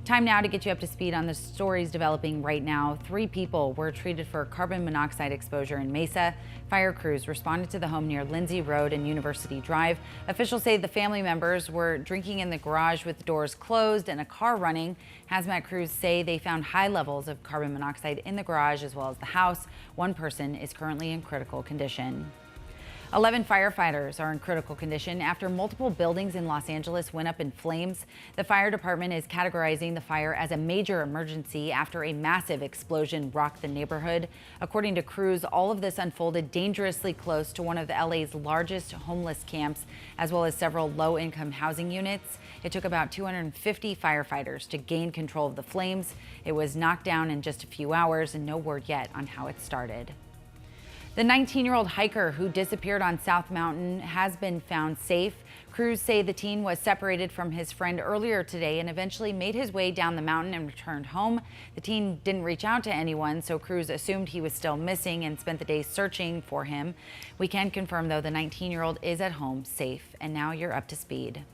Time now to get you up to speed on the stories developing right now. 3 people were treated for carbon monoxide exposure in Mesa. Fire crews responded to the home near Lindsay Road and University Drive. Officials say the family members were drinking in the garage with doors closed and a car running. Hazmat crews say they found high levels of carbon monoxide in the garage as well as the house. One person is currently in critical condition. 11 firefighters are in critical condition after multiple buildings in Los Angeles went up in flames. The fire department is categorizing the fire as a major emergency after a massive explosion rocked the neighborhood. According to crews, all of this unfolded dangerously close to one of the LA's largest homeless camps, as well as several low-income housing units. It took about 250 firefighters to gain control of the flames. It was knocked down in just a few hours, and no word yet on how it started. The 19-year-old hiker who disappeared on South Mountain has been found safe. Crews say the teen was separated from his friend earlier today and eventually made his way down the mountain and returned home. The teen didn't reach out to anyone, so crews assumed he was still missing and spent the day searching for him. We can confirm, though, the 19-year-old is at home safe. And now you're up to speed.